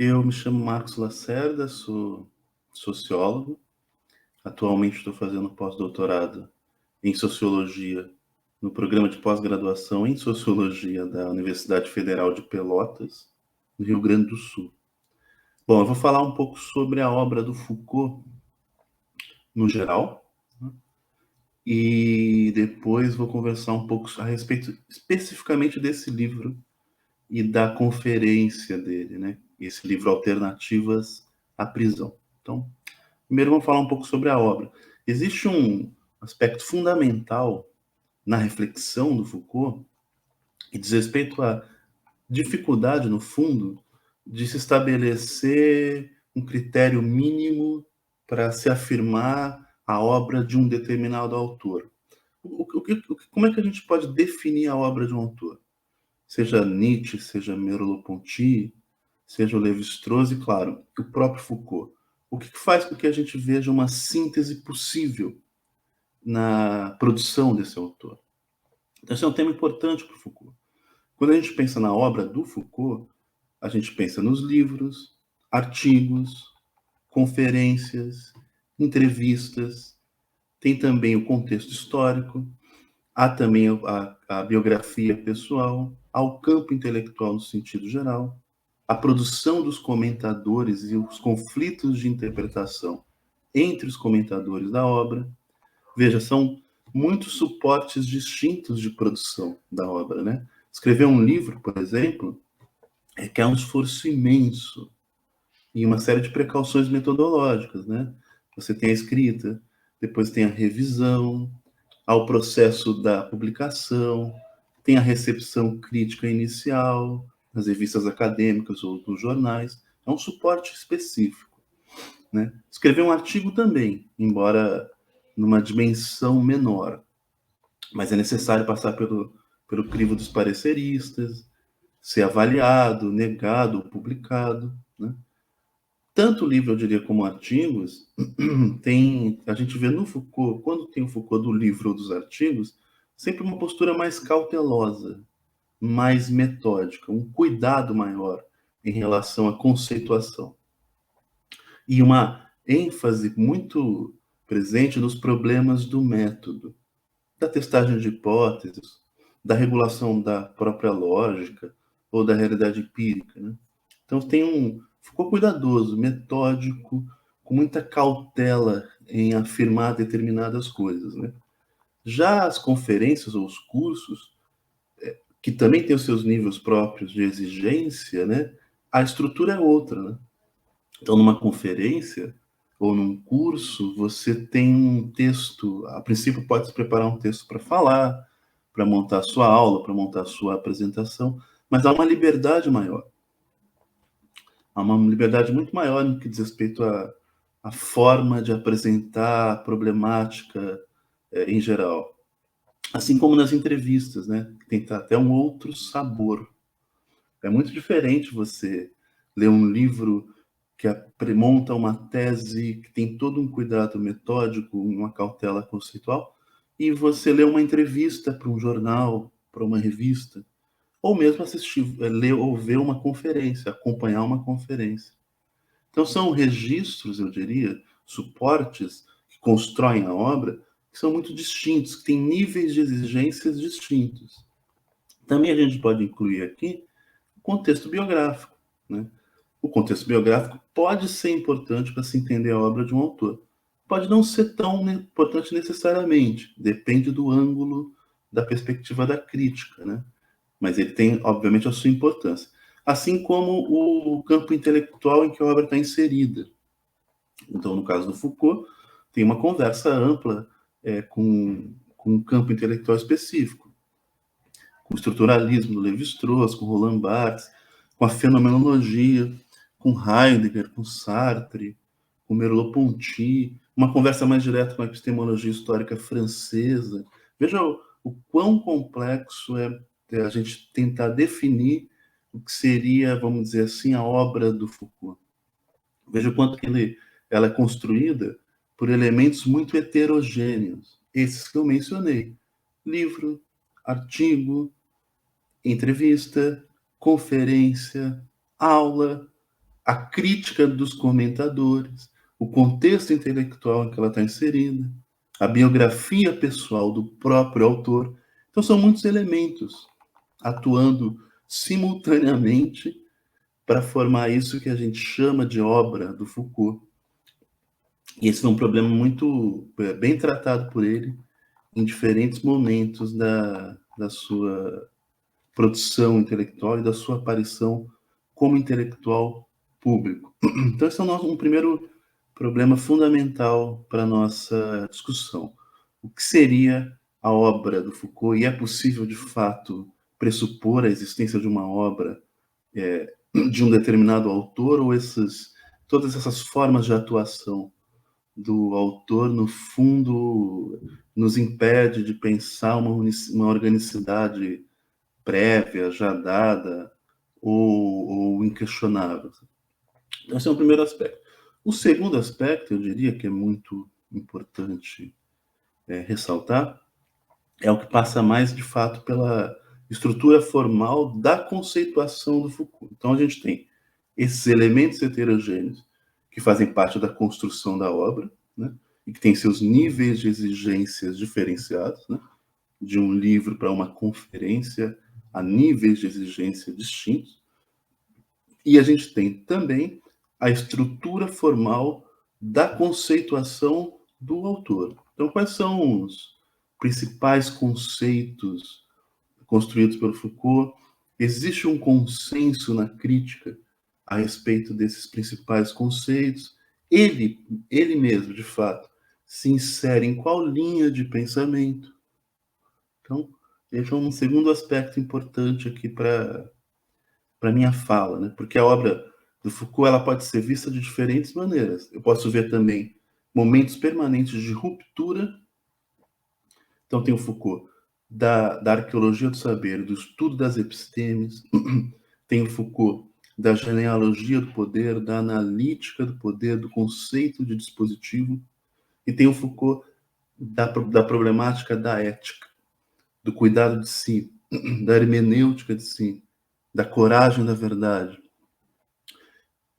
Eu me chamo Marcos Lacerda, sou sociólogo. Atualmente estou fazendo pós-doutorado em Sociologia no programa de pós-graduação em Sociologia da Universidade Federal de Pelotas, no Rio Grande do Sul. Bom, eu vou falar um pouco sobre a obra do Foucault no geral, né? E depois vou conversar um pouco a respeito especificamente desse livro e da conferência dele, né? Esse livro Alternativas à Prisão. Então, primeiro vamos falar um pouco sobre a obra. Existe um aspecto fundamental na reflexão do Foucault que diz respeito à dificuldade, no fundo, de se estabelecer um critério mínimo para se afirmar a obra de um determinado autor. Como é que a gente pode definir a obra de um autor? Seja Nietzsche, seja Merleau-Ponty, seja o Lévi-Strauss e, claro, o próprio Foucault. O que faz com que a gente veja uma síntese possível na produção desse autor? Então, esse é um tema importante para o Foucault. Quando a gente pensa na obra do Foucault, a gente pensa nos livros, artigos, conferências, entrevistas, tem também o contexto histórico, há também a biografia pessoal, há o campo intelectual no sentido geral, a produção dos comentadores e os conflitos de interpretação entre os comentadores da obra. Veja, são muitos suportes distintos de produção da obra, né? Escrever um livro, por exemplo, requer um esforço imenso e uma série de precauções metodológicas, né? Você tem a escrita, depois tem a revisão, há o processo da publicação, tem a recepção crítica inicial, nas revistas acadêmicas ou nos jornais. É um suporte específico, né? Escrever um artigo também, embora numa dimensão menor, mas é necessário passar pelo crivo dos pareceristas, ser avaliado, negado ou publicado, né? Tanto livro, eu diria, como artigos, a gente vê no Foucault, quando tem o Foucault do livro ou dos artigos, sempre uma postura mais cautelosa, mais metódica, um cuidado maior em relação à conceituação. E uma ênfase muito presente nos problemas do método, da testagem de hipóteses, da regulação da própria lógica ou da realidade empírica, né? Então ficou cuidadoso, metódico, com muita cautela em afirmar determinadas coisas, né? Já as conferências ou os cursos, que também têm os seus níveis próprios de exigência, né? A estrutura é outra, né? Então, numa conferência ou num curso, você tem um texto, a princípio pode-se preparar um texto para falar, para montar a sua aula, para montar a sua apresentação, mas há uma liberdade maior. Há uma liberdade muito maior no que diz respeito à forma de apresentar a problemática em geral. Assim como nas entrevistas, né? Tem até um outro sabor. É muito diferente você ler um livro que monta uma tese, que tem todo um cuidado metódico, uma cautela conceitual, e você lê uma entrevista para um jornal, para uma revista, ou mesmo assistir, ler ou ver uma conferência, acompanhar uma conferência. Então são registros, eu diria, suportes que constroem a obra, que são muito distintos, que têm níveis de exigências distintos. Também a gente pode incluir aqui o contexto biográfico, né? O contexto biográfico pode ser importante para se entender a obra de um autor. Pode não ser tão importante necessariamente, depende do ângulo, da perspectiva da crítica, né? Mas ele tem, obviamente, a sua importância. Assim como o campo intelectual em que a obra está inserida. Então, no caso do Foucault, tem uma conversa ampla com um campo intelectual específico, com o estruturalismo do Lévi-Strauss, com Roland Barthes, com a fenomenologia, com Heidegger, com Sartre, com Merleau-Ponty, uma conversa mais direta com a epistemologia histórica francesa. Veja o quão complexo é a gente tentar definir o que seria, vamos dizer assim, a obra do Foucault. Veja o quanto que ela é construída por elementos muito heterogêneos, esses que eu mencionei: livro, artigo, entrevista, conferência, aula, a crítica dos comentadores, o contexto intelectual em que ela está inserida, a biografia pessoal do próprio autor. Então, são muitos elementos atuando simultaneamente para formar isso que a gente chama de obra do Foucault. E esse foi um problema muito bem tratado por ele em diferentes momentos da sua produção intelectual e da sua aparição como intelectual público. Então, esse é um primeiro problema fundamental para a nossa discussão. O que seria a obra do Foucault? E é possível, de fato, pressupor a existência de uma obra de um determinado autor, ou todas essas formas de atuação do autor, no fundo, nos impede de pensar uma organicidade prévia, já dada, ou inquestionável. Então, esse é o primeiro aspecto. O segundo aspecto, eu diria que é muito importante ressaltar, é o que passa mais, de fato, pela estrutura formal da conceituação do Foucault. Então, a gente tem esses elementos heterogêneos que fazem parte da construção da obra, né? E que tem seus níveis de exigências diferenciados, né? De um livro para uma conferência, a níveis de exigência distintos. E a gente tem também a estrutura formal da conceituação do autor. Então, quais são os principais conceitos construídos pelo Foucault? Existe um consenso na crítica a respeito desses principais conceitos? Ele mesmo, de fato, se insere em qual linha de pensamento? Então, esse é um segundo aspecto importante aqui para minha fala, né? Porque a obra do Foucault ela pode ser vista de diferentes maneiras. Eu posso ver também momentos permanentes de ruptura. Então, tem o Foucault da arqueologia do saber, do estudo das epistemes, tem o Foucault da genealogia do poder, da analítica do poder, do conceito de dispositivo, e tem o Foucault da problemática da ética, do cuidado de si, da hermenêutica de si, da coragem da verdade.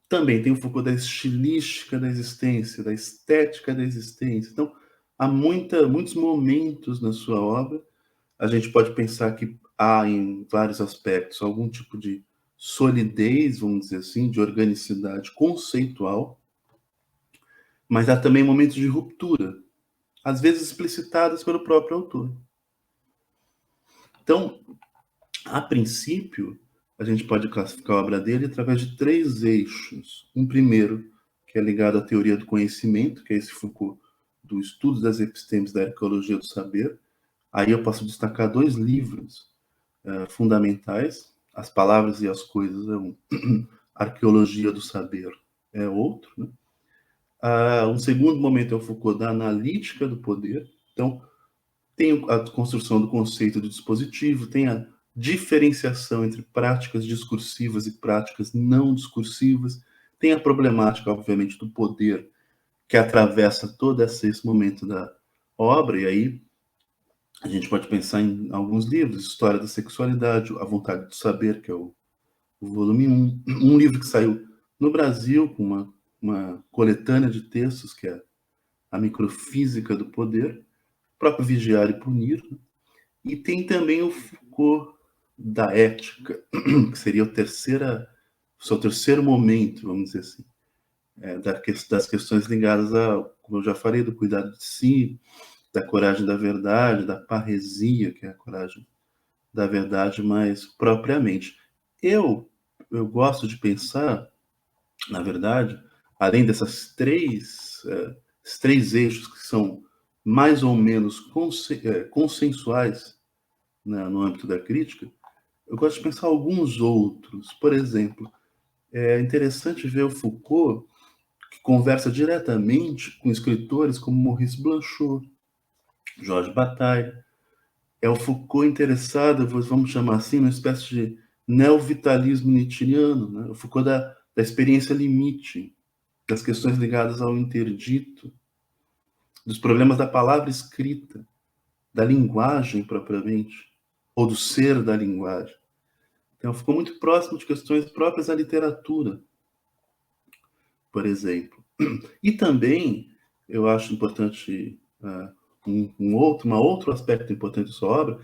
Também tem o Foucault da estilística da existência, da estética da existência. Então, há muitos momentos na sua obra. A gente pode pensar que há, em vários aspectos, algum tipo de solidez, vamos dizer assim, de organicidade conceitual, mas há também momentos de ruptura, às vezes explicitadas pelo próprio autor. Então, a princípio, a gente pode classificar a obra dele através de 3 eixos. Um primeiro, que é ligado à teoria do conhecimento, que é esse Foucault do estudo das epistemes da arqueologia do saber. Aí eu posso destacar 2 livros fundamentais, As Palavras e as Coisas é um, Arqueologia do Saber é outro. Né? Um segundo momento é o Foucault da analítica do poder. Então, tem a construção do conceito do dispositivo, tem a diferenciação entre práticas discursivas e práticas não discursivas, tem a problemática, obviamente, do poder que atravessa todo esse momento da obra, e aí a gente pode pensar em alguns livros, História da Sexualidade, A Vontade de Saber, que é o volume 1, um livro que saiu no Brasil com uma coletânea de textos, que é A Microfísica do Poder, o próprio Vigiar e Punir, e tem também o Foucault da ética, que seria o seu terceiro momento, vamos dizer assim, das questões ligadas como eu já falei, do cuidado de si, da coragem da verdade, da parresia, que é a coragem da verdade mais propriamente. Eu gosto de pensar, na verdade, além esses três eixos que são mais ou menos consensuais, né, no âmbito da crítica, eu gosto de pensar alguns outros. Por exemplo, é interessante ver o Foucault, que conversa diretamente com escritores como Maurice Blanchot, Georges Bataille. É o Foucault interessado, vamos chamar assim, numa espécie de neovitalismo nietzscheano, né? O Foucault da experiência limite, das questões ligadas ao interdito, dos problemas da palavra escrita, da linguagem propriamente, ou do ser da linguagem. Então, ficou muito próximo de questões próprias da literatura. por exemplo. E também, eu acho importante, um outro aspecto importante da sua obra,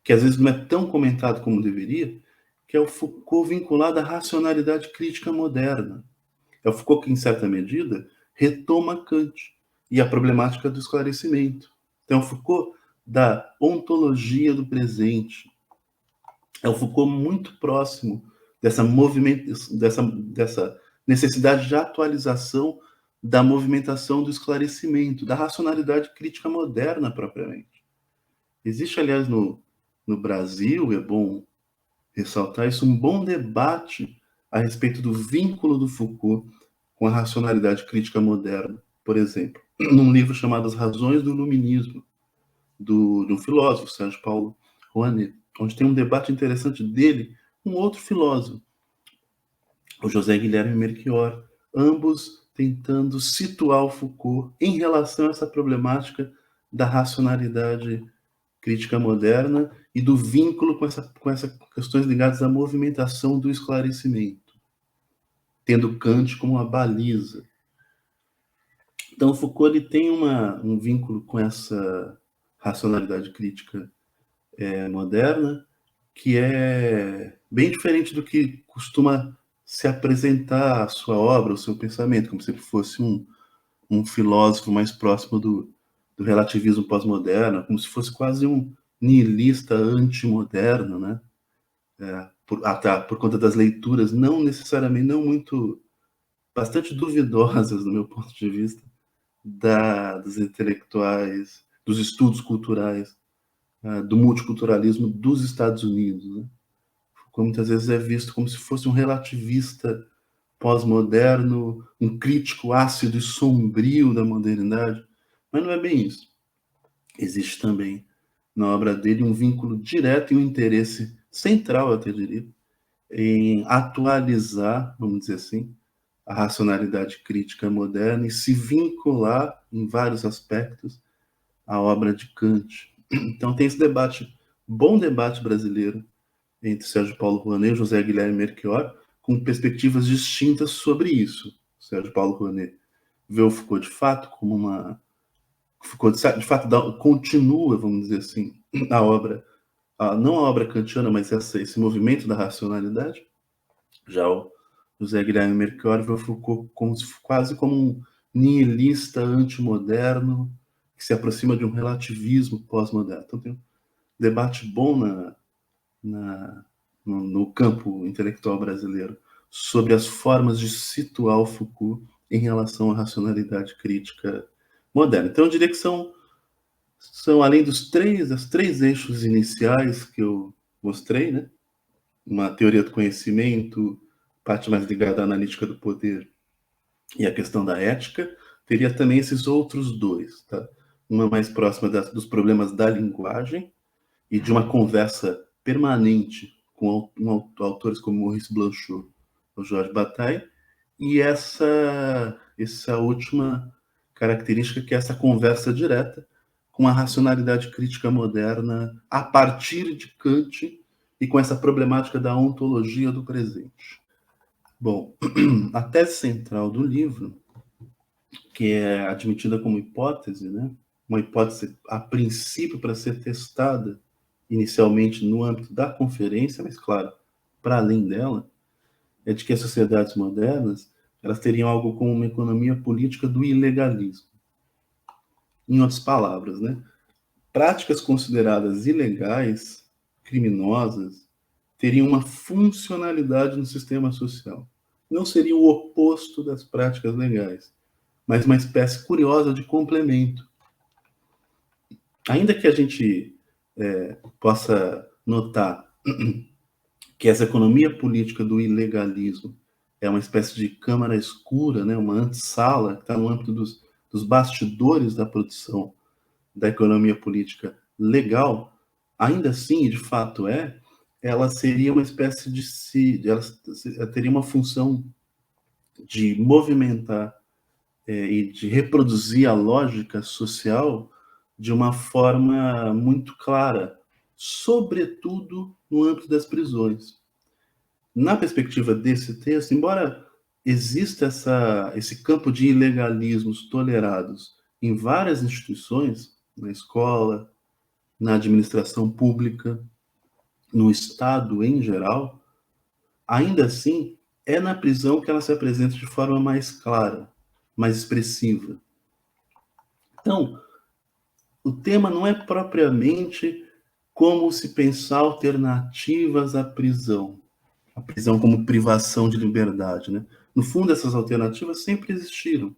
que às vezes não é tão comentado como deveria, que é o Foucault vinculado à racionalidade crítica moderna. É o Foucault que, em certa medida, retoma Kant e a problemática do esclarecimento. Então, é o Foucault da ontologia do presente. É o Foucault muito próximo dessa necessidade de atualização da movimentação do esclarecimento, da racionalidade crítica moderna propriamente. Existe, aliás, no Brasil, é bom ressaltar isso, um bom debate a respeito do vínculo do Foucault com a racionalidade crítica moderna. Por exemplo, num livro chamado As Razões do Iluminismo, de um filósofo, Sérgio Paulo Rouanet, onde tem um debate interessante dele com outro filósofo, o José Guilherme Melchior, ambos tentando situar o Foucault em relação a essa problemática da racionalidade crítica moderna e do vínculo com essas questões ligadas à movimentação do esclarecimento, tendo Kant como uma baliza. Então, Foucault ele tem um vínculo com essa racionalidade crítica moderna, que é bem diferente do que costuma se apresentar a sua obra, o seu pensamento, como se ele fosse um filósofo mais próximo do relativismo pós-moderno, como se fosse quase um nihilista antimoderno, né? Por conta das leituras não necessariamente, não muito, bastante duvidosas, do meu ponto de vista, dos intelectuais, dos estudos culturais, do multiculturalismo dos Estados Unidos, né? Foucault muitas vezes é visto como se fosse um relativista pós-moderno, um crítico ácido e sombrio da modernidade, mas não é bem isso. Existe também na obra dele um vínculo direto e um interesse central, eu até diria, em atualizar, vamos dizer assim, a racionalidade crítica moderna e se vincular em vários aspectos à obra de Kant. Então tem esse debate, bom debate brasileiro, entre Sérgio Paulo Rouanet e José Guilherme Melchior, com perspectivas distintas sobre isso. Sérgio Paulo Rouanet vê o Foucault de fato como uma... Foucault de fato continua, vamos dizer assim, a obra, não a obra kantiana, mas esse movimento da racionalidade. Já o José Guilherme Melchior vê o Foucault quase como um nihilista antimoderno que se aproxima de um relativismo pós-moderno. Então tem um debate bom no campo intelectual brasileiro sobre as formas de situar o Foucault em relação à racionalidade crítica moderna. Então eu diria que são além dos três eixos iniciais que eu mostrei, né? Uma teoria do conhecimento, parte mais ligada à analítica do poder e a questão da ética, teria também esses outros dois, tá? Uma mais próxima dos problemas da linguagem e de uma conversa permanente com autores como Maurice Blanchot ou Georges Bataille, e essa última característica, que é essa conversa direta com a racionalidade crítica moderna a partir de Kant e com essa problemática da ontologia do presente. Bom, a tese central do livro, que é admitida como hipótese, né? Uma hipótese a princípio para ser testada inicialmente no âmbito da conferência, mas claro, para além dela, é de que as sociedades modernas elas teriam algo como uma economia política do ilegalismo. Em outras palavras, né? Práticas consideradas ilegais, criminosas, teriam uma funcionalidade no sistema social. Não seria o oposto das práticas legais, mas uma espécie curiosa de complemento. Ainda que a gente possa notar que essa economia política do ilegalismo é uma espécie de câmara escura, né, uma antessala que está no âmbito dos bastidores da produção da economia política legal, ainda assim, de fato ela seria uma espécie ela teria uma função de movimentar e de reproduzir a lógica social de uma forma muito clara, sobretudo no âmbito das prisões. Na perspectiva desse texto, embora existe esse campo de ilegalismos tolerados em várias instituições, na escola, na administração pública, no Estado em geral, ainda assim, é na prisão que ela se apresenta de forma mais clara, mais expressiva. Então, o tema não é propriamente como se pensar alternativas à prisão, a prisão como privação de liberdade, né? No fundo, essas alternativas sempre existiram,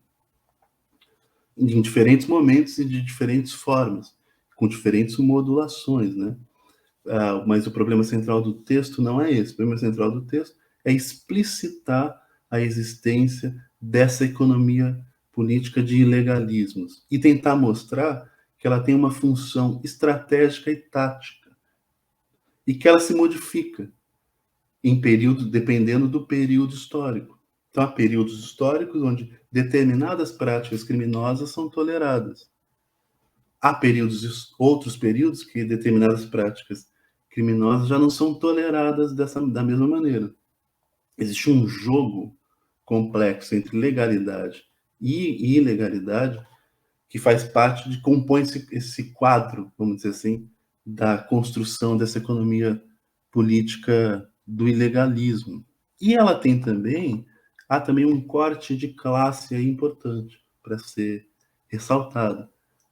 em diferentes momentos e de diferentes formas, com diferentes modulações, né? Mas o problema central do texto não é esse. O problema central do texto é explicitar a existência dessa economia política de ilegalismos e tentar mostrar que ela tem uma função estratégica e tática e que ela se modifica em período, dependendo do período histórico. Então, há períodos históricos onde determinadas práticas criminosas são toleradas. Há outros períodos que determinadas práticas criminosas já não são toleradas da mesma maneira. Existe um jogo complexo entre legalidade e ilegalidade que faz parte compõe esse quadro, vamos dizer assim, da construção dessa economia política do ilegalismo. E há também um corte de classe aí importante para ser ressaltado.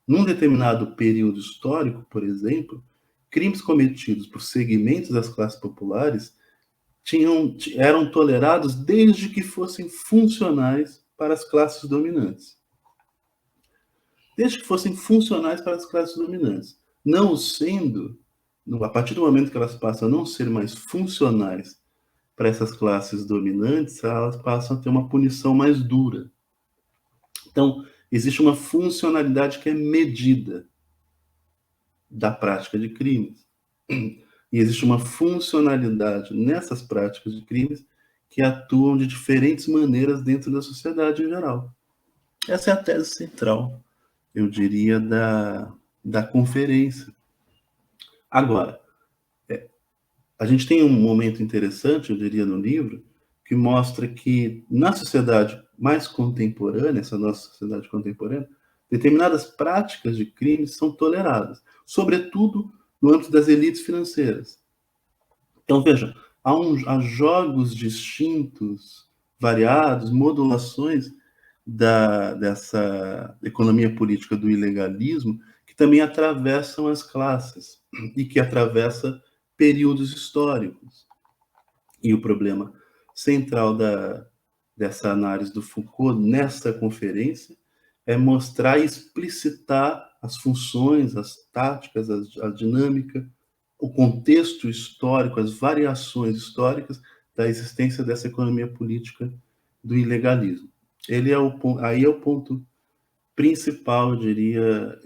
Num determinado período histórico, por exemplo, crimes cometidos por segmentos das classes populares eram tolerados desde que fossem funcionais para as classes dominantes. Desde que fossem funcionais para as classes dominantes. Não sendo, a partir do momento que elas passam a não ser mais funcionais para essas classes dominantes, elas passam a ter uma punição mais dura. Então, existe uma funcionalidade que é medida da prática de crimes. E existe uma funcionalidade nessas práticas de crimes que atuam de diferentes maneiras dentro da sociedade em geral. Essa é a tese central, eu diria, da conferência. Agora, a gente tem um momento interessante, eu diria, no livro, que mostra que na sociedade mais contemporânea, essa nossa sociedade contemporânea, determinadas práticas de crimes são toleradas, sobretudo no âmbito das elites financeiras. Então, veja, há jogos distintos, variados, modulações dessa economia política do ilegalismo que também atravessam as classes e que atravessa períodos históricos. E o problema central dessa análise do Foucault nessa conferência é mostrar e explicitar as funções, as táticas, a dinâmica, o contexto histórico, as variações históricas da existência dessa economia política do ilegalismo. Aí é o ponto principal, eu diria,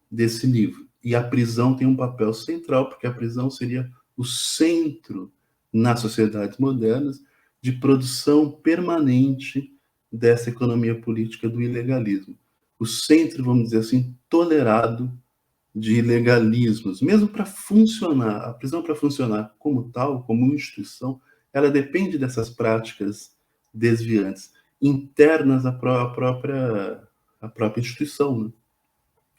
desse livro. E a prisão tem um papel central, porque a prisão seria o centro nas sociedades modernas de produção permanente dessa economia política do ilegalismo. O centro, vamos dizer assim, tolerado de ilegalismos, mesmo para funcionar, a prisão para funcionar como tal, como instituição, ela depende dessas práticas desviantes, internas à própria instituição, né?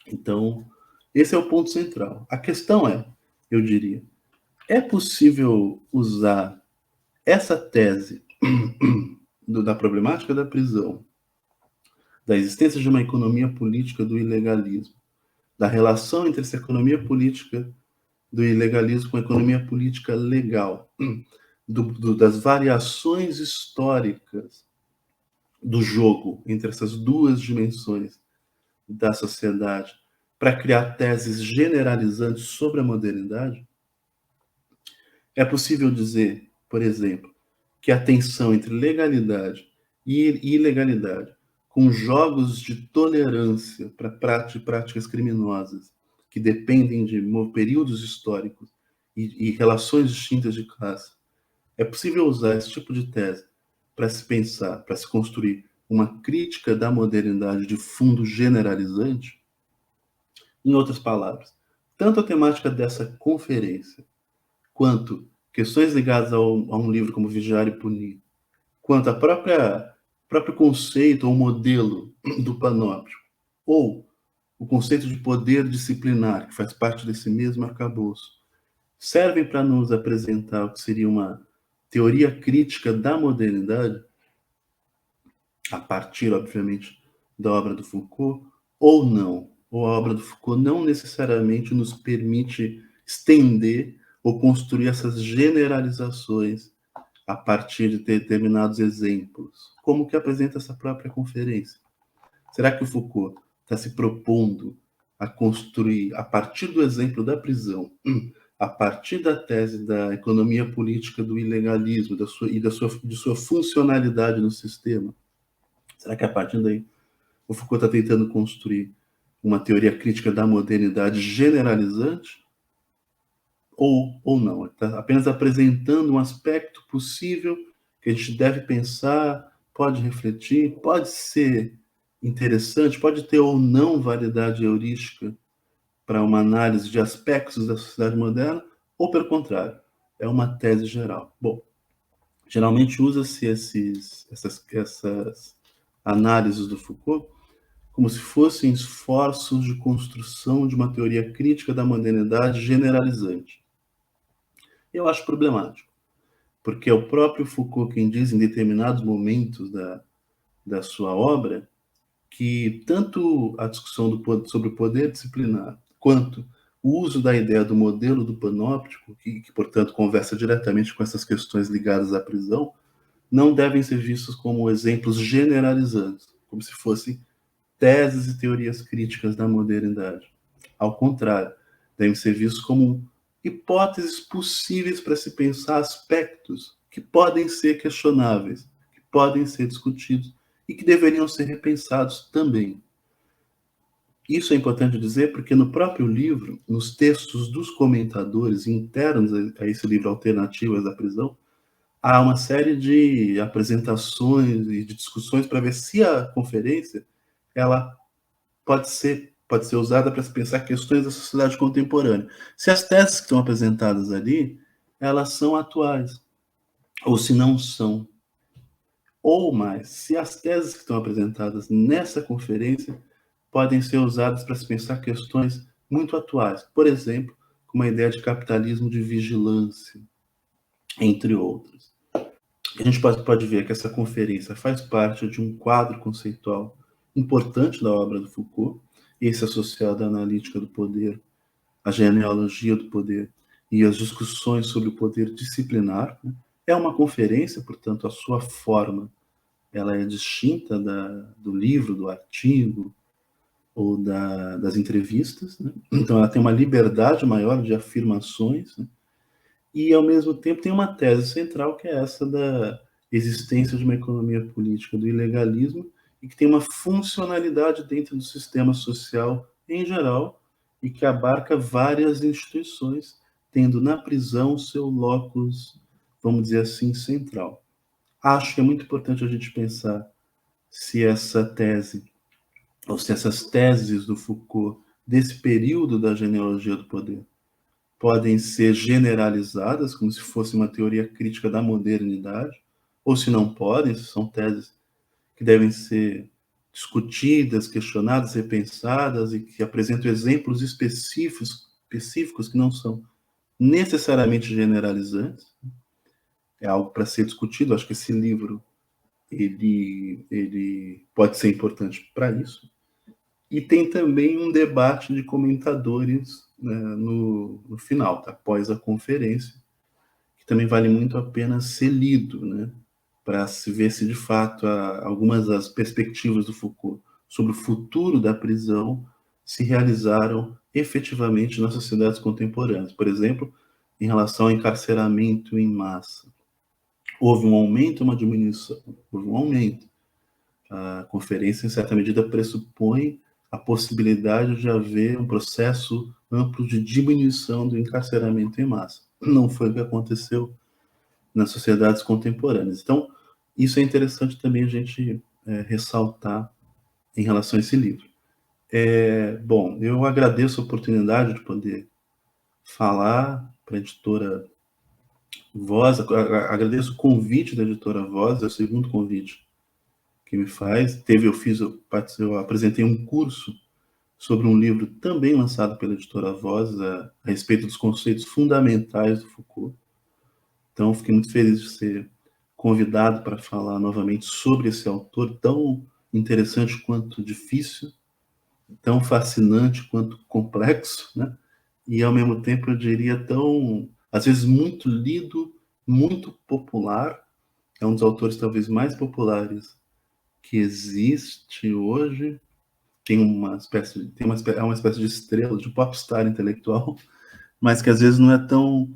Então, esse é o ponto central. A questão é, eu diria, é possível usar essa tese da problemática da prisão, da existência de uma economia política do ilegalismo, da relação entre essa economia política do ilegalismo com a economia política legal, das variações históricas do jogo entre essas duas dimensões da sociedade, para criar teses generalizantes sobre a modernidade? É possível dizer, por exemplo, que a tensão entre legalidade e ilegalidade, com jogos de tolerância para práticas criminosas que dependem de períodos históricos e relações distintas de classe, é possível usar esse tipo de tese para se pensar, para se construir uma crítica da modernidade de fundo generalizante? Em outras palavras, tanto a temática dessa conferência, quanto questões ligadas a um livro como Vigiar e Punir, quanto a próprio conceito ou modelo do panóptico, ou o conceito de poder disciplinar, que faz parte desse mesmo arcabouço, servem para nos apresentar o que seria uma teoria crítica da modernidade, a partir, obviamente, da obra do Foucault, ou não. Ou a obra do Foucault não necessariamente nos permite estender ou construir essas generalizações a partir de determinados exemplos. Como que apresenta essa própria conferência? Será que o Foucault está se propondo a construir, a partir do exemplo da prisão, a partir da tese da economia política do ilegalismo de sua funcionalidade no sistema? Será que a partir daí o Foucault está tentando construir uma teoria crítica da modernidade generalizante? Ou não? Está apenas apresentando um aspecto possível que a gente deve pensar, pode refletir, pode ser interessante, pode ter ou não validade heurística para uma análise de aspectos da sociedade moderna, ou pelo contrário, é uma tese geral. Bom, geralmente usa-se essas análises do Foucault como se fossem esforços de construção de uma teoria crítica da modernidade generalizante. Eu acho problemático, porque é o próprio Foucault quem diz em determinados momentos da sua obra que tanto a discussão sobre o poder disciplinar quanto o uso da ideia do modelo do panóptico, que portanto conversa diretamente com essas questões ligadas à prisão, não devem ser vistos como exemplos generalizantes, como se fossem teses e teorias críticas da modernidade. Ao contrário, devem ser vistos como hipóteses possíveis para se pensar aspectos que podem ser questionáveis, que podem ser discutidos e que deveriam ser repensados também. Isso é importante dizer porque no próprio livro, nos textos dos comentadores internos a esse livro Alternativas da Prisão, há uma série de apresentações e de discussões para ver se a conferência ela pode ser usada para se pensar questões da sociedade contemporânea. Se as teses que estão apresentadas ali, elas são atuais, ou se não são. Ou mais, se as teses que estão apresentadas nessa conferência podem ser usadas para se pensar questões muito atuais. Por exemplo, como a ideia de capitalismo de vigilância, entre outras. A gente pode ver que essa conferência faz parte de um quadro conceitual importante da obra do Foucault, esse associado à analítica do poder, à genealogia do poder e às discussões sobre o poder disciplinar. É uma conferência, portanto, a sua forma ela é distinta do livro, do artigo ou das entrevistas. Né? Então, ela tem uma liberdade maior de afirmações, né? E, ao mesmo tempo, tem uma tese central, que é essa da existência de uma economia política do ilegalismo e que tem uma funcionalidade dentro do sistema social em geral e que abarca várias instituições, tendo na prisão seu locus, vamos dizer assim, central. Acho que é muito importante a gente pensar se essa tese, ou se essas teses do Foucault, desse período da genealogia do poder, podem ser generalizadas, como se fosse uma teoria crítica da modernidade, ou se não podem, se são teses que devem ser discutidas, questionadas, repensadas e que apresentam exemplos específicos que não são necessariamente generalizantes. É algo para ser discutido. Acho que esse livro ele pode ser importante para isso. E tem também um debate de comentadores, né, no final, tá? Após a conferência, que também vale muito a pena ser lido, né, para se ver se de fato algumas das perspectivas do Foucault sobre o futuro da prisão se realizaram efetivamente nas sociedades contemporâneas. Por exemplo, em relação ao encarceramento em massa. Houve um aumento ou uma diminuição? Houve um aumento. A conferência, em certa medida, pressupõe a possibilidade de haver um processo amplo de diminuição do encarceramento em massa. Não foi o que aconteceu nas sociedades contemporâneas. Então, isso é interessante também a gente ressaltar em relação a esse livro. Bom, eu agradeço a oportunidade de poder falar para a editora Voz, agradeço o convite da editora Voz, é o segundo convite que me faz. Eu apresentei um curso sobre um livro também lançado pela editora Voz, a respeito dos conceitos fundamentais do Foucault. Então, fiquei muito feliz de ser convidado para falar novamente sobre esse autor tão interessante quanto difícil, tão fascinante quanto complexo, né? E ao mesmo tempo eu diria tão, às vezes muito lido, muito popular. É um dos autores talvez mais populares que existe hoje. É uma espécie de estrela, de popstar intelectual, mas que às vezes não é tão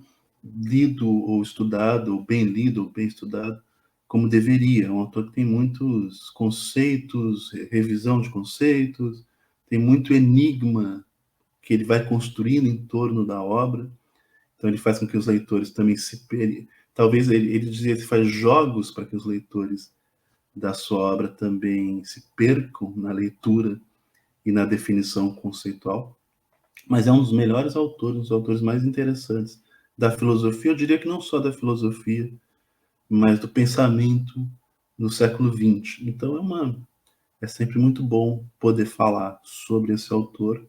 lido ou estudado, ou bem lido ou bem estudado como deveria. É um autor que tem muitos conceitos, revisão de conceitos, tem muito enigma que ele vai construindo em torno da obra. Então ele faz com que os leitores também talvez ele dizia que faz jogos para que os leitores da sua obra também se percam na leitura e na definição conceitual. Mas é um dos melhores autores, um dos autores mais interessantes da filosofia, eu diria que não só da filosofia, mas do pensamento no século XX. Então é sempre muito bom poder falar sobre esse autor,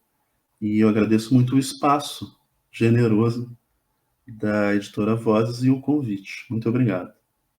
e eu agradeço muito o espaço generoso da editora Vozes e o convite. Muito obrigado.